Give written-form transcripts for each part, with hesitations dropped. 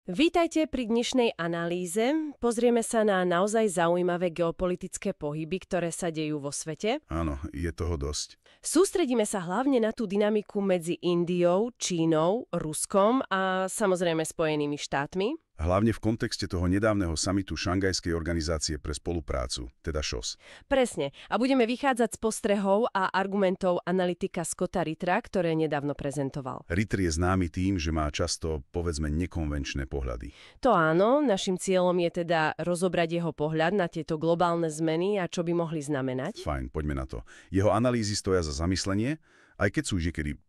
Vítajte pri dnešnej analýze. Pozrieme sa na naozaj zaujímavé geopolitické pohyby, ktoré sa dejú vo svete. Áno, je toho dosť. Sústredíme sa hlavne na tú dynamiku medzi Indiou, Čínou, Ruskom a samozrejme Spojenými štátmi. Hlavne v kontexte toho nedávneho samitu Šanghajskej organizácie pre spoluprácu, teda ŠOS. Presne. A budeme vychádzať z postrehov a argumentov analytika Scotta Rittera, ktoré nedávno prezentoval. Ritter je známy tým, že má často, povedzme, nekonvenčné pohľady. To áno, našim cieľom je teda rozobrať jeho pohľad na tieto globálne zmeny a čo by mohli znamenať. Fajn, poďme na to. Jeho analýzy stoja za zamyslenie, aj keď sú niekedy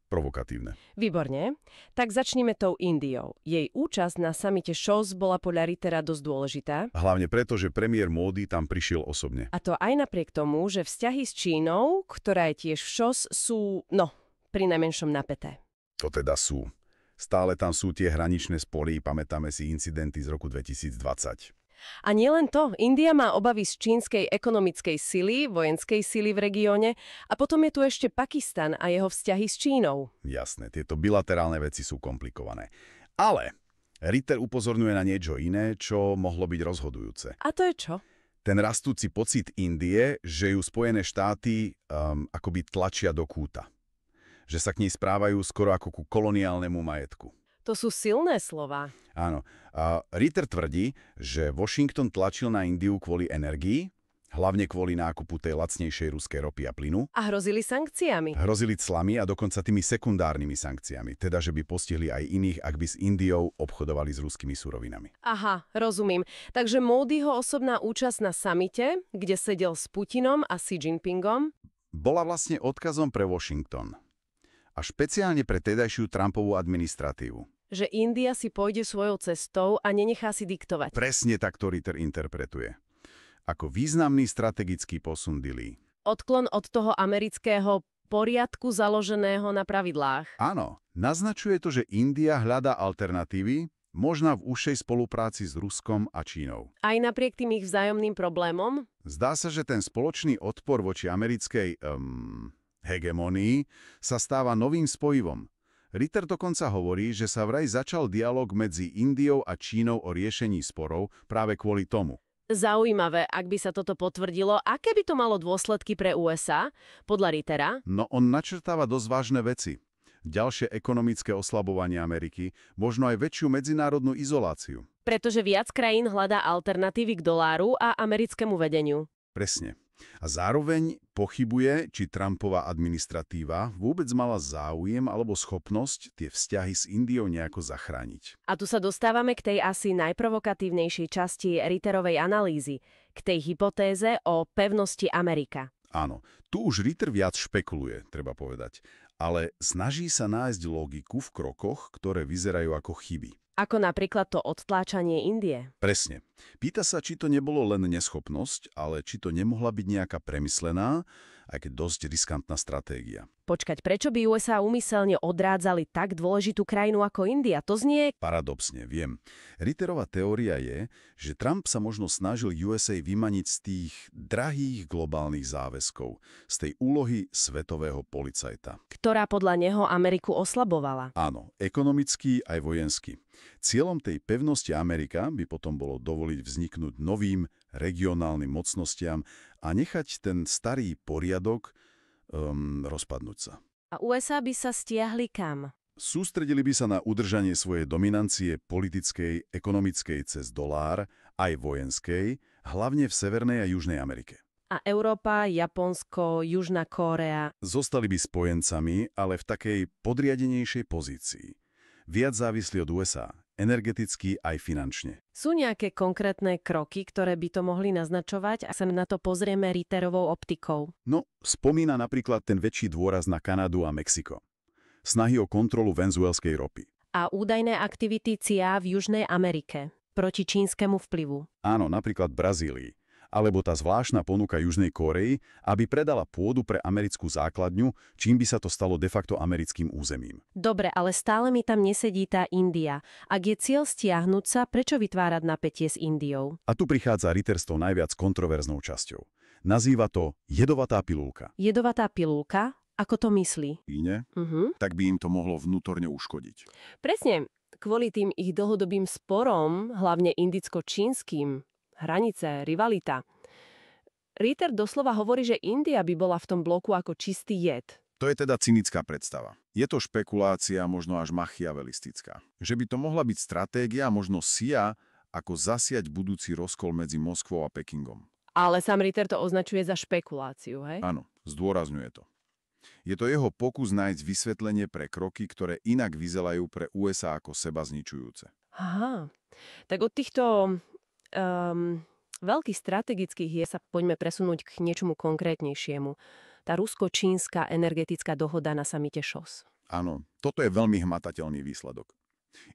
provokatívne. Výborne. Tak začneme tou Indiou. Jej účasť na samite ŠOS bola podľa Rittera dosť dôležitá. Hlavne preto, že premiér Módi tam prišiel osobne. A to aj napriek tomu, že vzťahy s Čínou, ktorá je tiež v ŠOS, sú, prinajmenšom napäté. To teda sú. Stále tam sú tie hraničné spory, pamätáme si incidenty z roku 2020. A nielen to, India má obavy z čínskej ekonomickej sily, vojenskej sily v regióne a potom je tu ešte Pakistan a jeho vzťahy s Čínou. Jasné, tieto bilaterálne veci sú komplikované. Ale Ritter upozorňuje na niečo iné, čo mohlo byť rozhodujúce. A to je čo? Ten rastúci pocit Indie, že ju Spojené štáty akoby tlačia do kúta. Že sa k nej správajú skoro ako ku koloniálnemu majetku. To sú silné slová. Áno. Ritter tvrdí, že Washington tlačil na Indiu kvôli energii, hlavne kvôli nákupu tej lacnejšej ruskej ropy a plynu. A hrozili sankciami. Hrozili clami a dokonca tými sekundárnymi sankciami, teda že by postihli aj iných, ak by s Indiou obchodovali s ruskými surovinami. Aha, rozumiem. Takže Módiho osobná účasť na samite, kde sedel s Putinom a Xi Jinpingom, bola vlastne odkazom pre Washington. A špeciálne pre tedajšiu Trumpovú administratívu. Že India si pôjde svojou cestou a nenechá si diktovať. Presne tak to Ritter interpretuje. Ako významný strategický posun Dilley. Odklon od toho amerického poriadku založeného na pravidlách. Áno, naznačuje to, že India hľadá alternatívy, možná v užšej spolupráci s Ruskom a Čínou. Aj napriek tým ich vzájomným problémom? Zdá sa, že ten spoločný odpor voči americkej hegemonii sa stáva novým spojivom. Ritter dokonca hovorí, že sa vraj začal dialog medzi Indiou a Čínou o riešení sporov práve kvôli tomu. Zaujímavé, ak by sa toto potvrdilo, aké by to malo dôsledky pre USA, podľa Rittera? No on načrtáva dosť vážne veci. Ďalšie ekonomické oslabovanie Ameriky, možno aj väčšiu medzinárodnú izoláciu. Pretože viac krajín hľadá alternatívy k doláru a americkému vedeniu. Presne. A zároveň pochybuje, či Trumpova administratíva vôbec mala záujem alebo schopnosť tie vzťahy s Indiou nejako zachrániť. A tu sa dostávame k tej asi najprovokatívnejšej časti Ritterovej analýzy, k tej hypotéze o pevnosti Amerika. Áno, tu už Ritter viac špekuluje, treba povedať, ale snaží sa nájsť logiku v krokoch, ktoré vyzerajú ako chyby. Ako napríklad to odtláčanie Indie. Presne. Pýta sa, či to nebolo len neschopnosť, ale či to nemohla byť nejaká premyslená, aj keď dosť riskantná stratégia. Počkať, prečo by USA úmyselne odrádzali tak dôležitú krajinu ako India? To znie... Paradoxne, viem. Ritterová teória je, že Trump sa možno snažil USA vymaniť z tých drahých globálnych záväzkov, z tej úlohy svetového policajta. Ktorá podľa neho Ameriku oslabovala. Áno, ekonomicky aj vojensky. Cieľom tej pevnosti Amerika by potom bolo dovoliť vzniknúť novým regionálnym mocnostiam a nechať ten starý poriadok rozpadnúť sa. A USA by sa stiahli kam? Sústredili by sa na udržanie svojej dominancie politickej, ekonomickej cez dolár, aj vojenskej, hlavne v Severnej a Južnej Amerike. A Európa, Japonsko, Južná Kórea? Zostali by spojencami, ale v takej podriadenejšej pozícii. Viac závislí od USA, energeticky aj finančne. Sú nejaké konkrétne kroky, ktoré by to mohli naznačovať, ak sa na to pozrieme Ritterovou optikou? No, spomína napríklad ten väčší dôraz na Kanadu a Mexiko. Snahy o kontrolu venezuelskej ropy. A údajné aktivity CIA v Južnej Amerike proti čínskemu vplyvu. Áno, napríklad v Brazílii. Alebo tá zvláštna ponuka Južnej Kórei, aby predala pôdu pre americkú základňu, čím by sa to stalo de facto americkým územím. Dobre, ale stále mi tam nesedí tá India. Ak je cieľ stiahnuť sa, prečo vytvárať napätie s Indiou? A tu prichádza Ritter s tou najviac kontroverznou časťou. Nazýva to jedovatá pilulka. Jedovatá pilulka? Ako to myslí? Iné? Tak by im to mohlo vnútorne uškodiť. Presne. kvôli tým ich dlhodobým sporom, hlavne indicko-čínskym, hranice, rivalita. Ritter doslova hovorí, že India by bola v tom bloku ako čistý jed. To je teda cynická predstava. Je to špekulácia, možno až machiavelistická. Že by to mohla byť stratégia, možno SIA, ako zasiať budúci rozkol medzi Moskvou a Pekingom. Ale sám Ritter to označuje za špekuláciu, hej? Áno, zdôrazňuje to. Je to jeho pokus nájsť vysvetlenie pre kroky, ktoré inak vyzerajú pre USA ako seba zničujúce. Aha, tak od týchto veľkých strategických hier sa poďme presunúť k niečomu konkrétnejšiemu. Tá rusko-čínska energetická dohoda na samite ŠOS. Áno, toto je veľmi hmatateľný výsledok.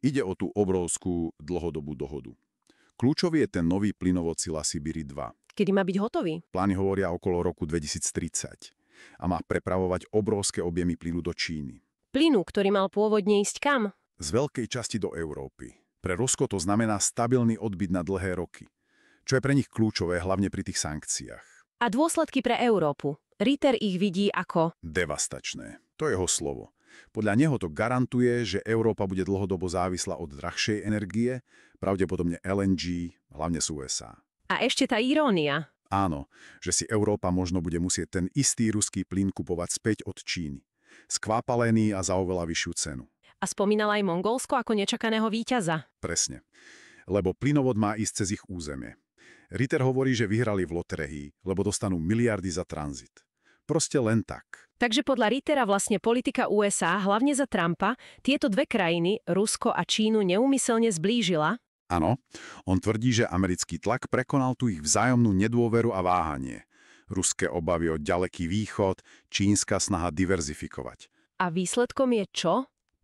Ide o tú obrovskú dlhodobú dohodu. Kľúčový je ten nový plynovod Sila Sibíri 2. Kedy má byť hotový? Plány hovoria okolo roku 2030 a má prepravovať obrovské objemy plynu do Číny. Plynu, ktorý mal pôvodne ísť kam? Z veľkej časti do Európy. Pre Rusko to znamená stabilný odbyt na dlhé roky, čo je pre nich kľúčové hlavne pri tých sankciách. A dôsledky pre Európu? Ritter ich vidí ako Devastačné. To je jeho slovo. Podľa neho to garantuje, že Európa bude dlhodobo závislá od drahšej energie, pravdepodobne LNG, hlavne z USA. A ešte tá irónia. Áno, že si Európa možno bude musieť ten istý ruský plyn kupovať späť od Číny. Skvápalený a za oveľa vyššiu cenu. A spomínal aj Mongolsko ako nečakaného víťaza. Presne. Lebo plynovod má ísť cez ich územie. Ritter hovorí, že vyhrali v lotérii, lebo dostanú miliardy za tranzit. Proste len tak. Takže podľa Rittera vlastne politika USA, hlavne za Trumpa, tieto dve krajiny, Rusko a Čínu, neúmyselne zblížila. Áno, on tvrdí, že americký tlak prekonal tu ich vzájomnú nedôveru a váhanie. Ruské obavy o ďaleký východ, čínska snaha diverzifikovať. A výsledkom je čo?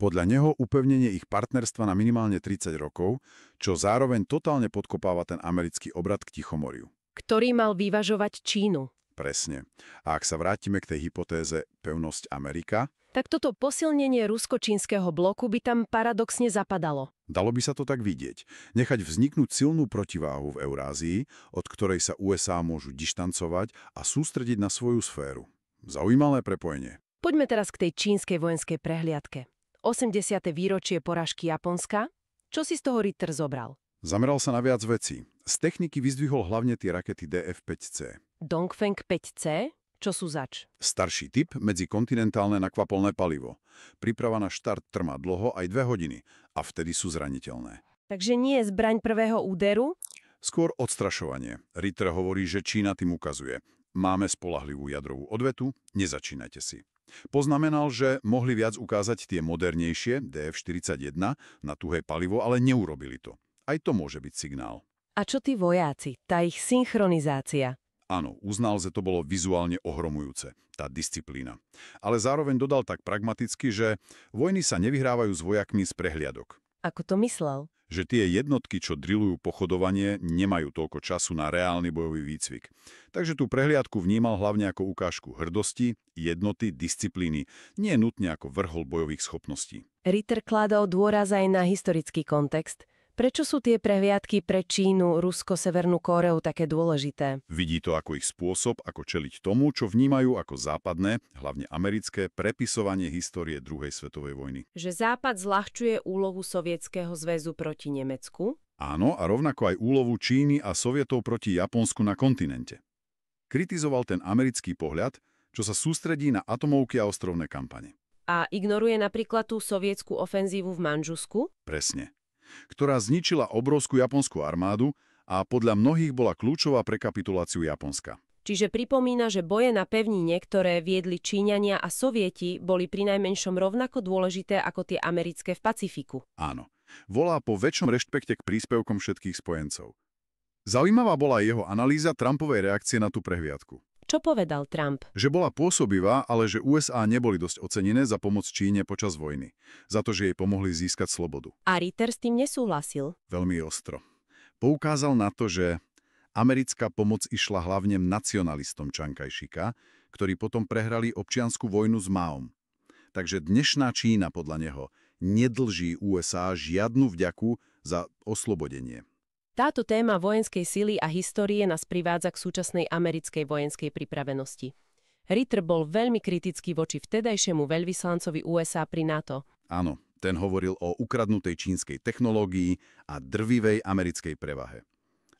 Podľa neho upevnenie ich partnerstva na minimálne 30 rokov, čo zároveň totálne podkopáva ten americký obrad k Tichomoriu. Ktorý mal vyvažovať Čínu. Presne. A ak sa vrátime k tej hypotéze pevnosť Amerika, tak toto posilnenie rusko-čínskeho bloku by tam paradoxne zapadalo. dalo by sa to tak vidieť. Nechať vzniknúť silnú protiváhu v Eurázii, od ktorej sa USA môžu dištancovať a sústrediť na svoju sféru. Zaujímavé prepojenie. Poďme teraz k tej čínskej vojenskej prehliadke. 80. výročie porážky Japonska? Čo si z toho Ritter zobral? Zameral sa na viac vecí. Z techniky vyzdvihol hlavne tie rakety DF-5C. Dongfeng 5C? Čo sú zač? Starší typ, medzikontinentálne nakvapolné palivo. Príprava na štart trvá dlho aj 2 hodiny a vtedy sú zraniteľné. Takže nie je zbraň prvého úderu? Skôr odstrašovanie. Ritter hovorí, že Čína tým ukazuje. Máme spoľahlivú jadrovú odvetu, nezačínajte si. Poznamenal, že mohli viac ukázať tie modernejšie DF-41 na tuhé palivo, ale neurobili to. Aj to môže byť signál. A čo tí vojáci? Tá ich synchronizácia? Áno, uznal, že to bolo vizuálne ohromujúce, tá disciplína. Ale zároveň dodal tak pragmaticky, že vojny sa nevyhrávajú s vojakmi z prehliadok. Ako to myslel? Že tie jednotky, čo drillujú pochodovanie, nemajú toľko času na reálny bojový výcvik. Takže tú prehliadku vnímal hlavne ako ukážku hrdosti, jednoty, disciplíny, nie nutne ako vrchol bojových schopností. Ritter kládol dôraz aj na historický kontext. Prečo sú tie prehliadky pre Čínu, Rusko, Severnú Kóreu také dôležité? Vidí to ako ich spôsob, ako čeliť tomu, čo vnímajú ako západné, hlavne americké, prepisovanie histórie druhej svetovej vojny. Že Západ zľahčuje úlohu Sovietskeho zväzu proti Nemecku? Áno, a rovnako aj úlovu Číny a Sovietov proti Japonsku na kontinente. Kritizoval ten americký pohľad, čo sa sústredí na atomovky a ostrovné kampane. A ignoruje napríklad tú sovietsku ofenzívu v Manžusku? Presne. Ktorá zničila obrovskú japonskú armádu a podľa mnohých bola kľúčová pre kapituláciu Japonska. Čiže pripomína, že boje na pevnine, ktoré viedli Číňania a Sovieti, boli prinajmenšom rovnako dôležité ako tie americké v Pacifiku. Áno. Volá po väčšom rešpekte k príspevkom všetkých spojencov. Zaujímavá bola jeho analýza Trumpovej reakcie na tú prehliadku. Čo povedal Trump? Že bola pôsobivá, ale že USA neboli dosť ocenené za pomoc Číne počas vojny. Za to, že jej pomohli získať slobodu. A Ritter s tým nesúhlasil. Veľmi ostro. Poukázal na to, že americká pomoc išla hlavne nacionalistom Čankajšika, ktorí potom prehrali občiansku vojnu s Maom. Takže dnešná Čína podľa neho nedlží USA žiadnu vďaku za oslobodenie. Táto téma vojenskej sily a histórie nás privádza k súčasnej americkej vojenskej pripravenosti. Ritter bol veľmi kritický voči vtedajšiemu veľvyslancovi USA pri NATO. Áno, Ten hovoril o ukradnutej čínskej technológii a drvivej americkej prevahe.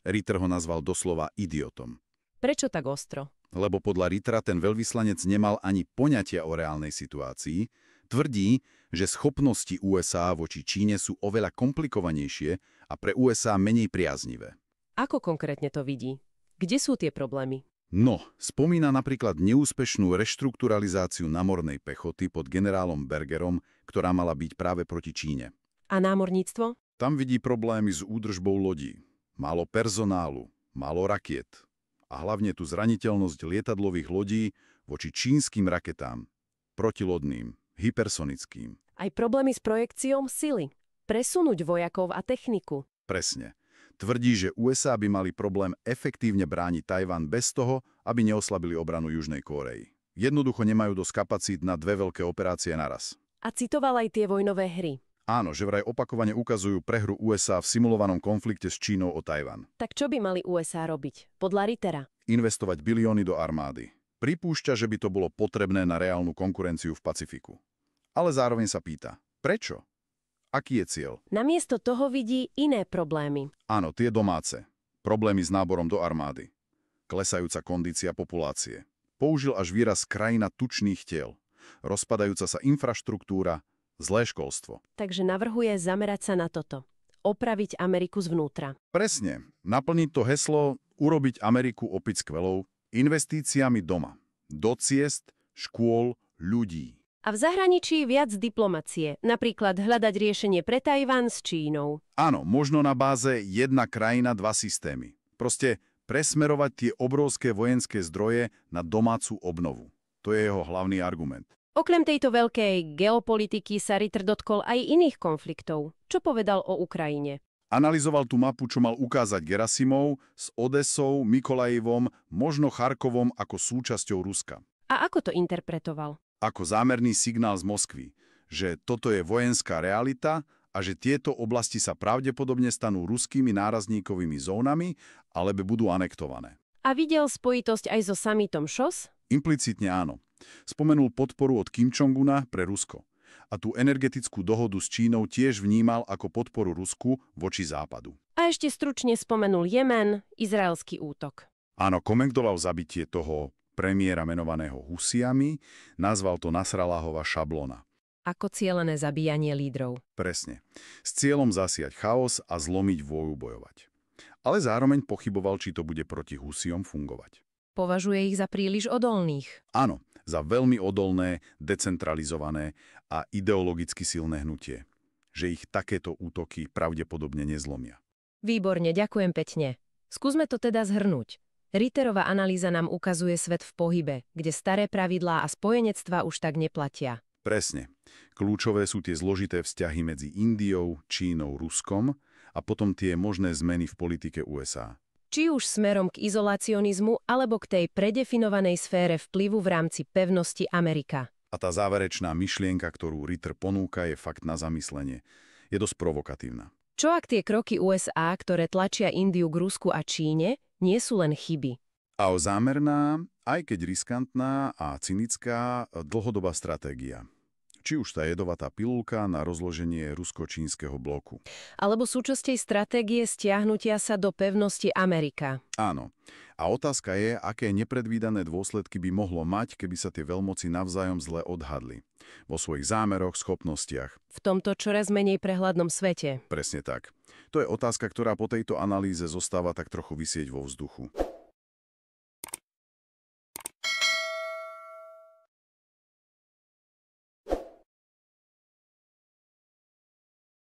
Ritter ho nazval doslova idiotom. Prečo tak ostro? Lebo podľa Rittera ten veľvyslanec nemal ani poňatia o reálnej situácii, tvrdí, že schopnosti USA voči Číne sú oveľa komplikovanejšie a pre USA menej priaznivé. Ako konkrétne to vidí? Kde sú tie problémy? No, spomína napríklad neúspešnú reštrukturalizáciu námornej pechoty pod generálom Bergerom, ktorá mala byť práve proti Číne. A námorníctvo? Tam vidí problémy s údržbou lodí. Málo personálu, málo rakiet. A hlavne tú zraniteľnosť lietadlových lodí voči čínskym raketám, protilodným, hypersonickým. Aj problémy s projekciou sily. Presunúť vojakov a techniku. Presne. Tvrdí, že USA by mali problém efektívne brániť Tajvan bez toho, aby neoslabili obranu Južnej Kórey. Jednoducho nemajú dosť kapacít na dve veľké operácie naraz. A citoval aj tie vojnové hry. Áno, že vraj opakovane ukazujú prehru USA v simulovanom konflikte s Čínou o Tajvan. Tak čo by mali USA robiť? Podľa Rittera. Investovať bilióny do armády. Pripúšťa, že by to bolo potrebné na reálnu konkurenciu v Pacifiku. Ale zároveň sa pýta, prečo? Aký je cieľ? Namiesto toho vidí iné problémy. Áno, tie domáce. Problémy s náborom do armády. Klesajúca kondícia populácie. Použil až výraz krajina tučných tiel. Rozpadajúca sa infraštruktúra, zlé školstvo. Takže navrhuje zamerať sa na toto. Opraviť Ameriku zvnútra. Presne. Naplniť to heslo urobiť Ameriku opäť skvelou investíciami doma. Do ciest, škôl, ľudí. A v zahraničí viac diplomacie, napríklad hľadať riešenie pre Tajvan s Čínou. Áno, možno na báze jedna krajina, dva systémy. Proste presmerovať tie obrovské vojenské zdroje na domácu obnovu. To je jeho hlavný argument. Okrem tejto veľkej geopolitiky sa Ritter dotkol aj iných konfliktov. Čo povedal o Ukrajine? Analyzoval tú mapu, čo mal ukázať Gerasimov s Odesou, Mikolajivom, možno Charkovom ako súčasťou Ruska. A ako to interpretoval? Ako zámerný signál z Moskvy, že toto je vojenská realita a že tieto oblasti sa pravdepodobne stanú ruskými nárazníkovými zónami alebo budú anektované. A videl spojitosť aj so summitom ŠOS? Implicitne áno. Spomenul podporu od Kim Jong-una pre Rusko. A tú energetickú dohodu s Čínou tiež vnímal ako podporu Rusku voči Západu. A ešte stručne spomenul Jemen, izraelský útok. Áno, komentoval zabitie toho premiéra menovaného Husiami, nazval to Nasrallahova šablona. Ako cielené zabíjanie lídrov. Presne. S cieľom zasiať chaos a zlomiť vôľu bojovať. Ale zároveň pochyboval, či to bude proti Husiom fungovať. Považuje ich za príliš odolných. Áno, za veľmi odolné, decentralizované a ideologicky silné hnutie. Že ich takéto útoky pravdepodobne nezlomia. Výborne, ďakujem pekne. Skúsme to teda zhrnúť. Ritterova analýza nám ukazuje svet v pohybe, kde staré pravidlá a spojenectvá už tak neplatia. Presne. Kľúčové sú tie zložité vzťahy medzi Indiou, Čínou, Ruskom a potom tie možné zmeny v politike USA. Či už smerom k izolacionizmu, alebo k tej predefinovanej sfére vplyvu v rámci pevnosti Amerika. A tá záverečná myšlienka, ktorú Ritter ponúka, je fakt na zamyslenie. Je dosť provokatívna. Čo ak tie kroky USA, ktoré tlačia Indiu k Rusku a Číne, nie sú len chyby? A zámerná, aj keď riskantná a cynická dlhodobá stratégia. Či už tá jedovatá pilulka na rozloženie rusko-čínskeho bloku. Alebo súčasťou stratégie stiahnutia sa do pevnosti Amerika. Áno. A otázka je, aké nepredvídané dôsledky by mohlo mať, keby sa tie veľmoci navzájom zle odhadli. Vo svojich zámeroch, schopnostiach. V tomto čoraz menej prehľadnom svete. Presne tak. To je otázka, ktorá po tejto analýze zostáva tak trochu visieť vo vzduchu.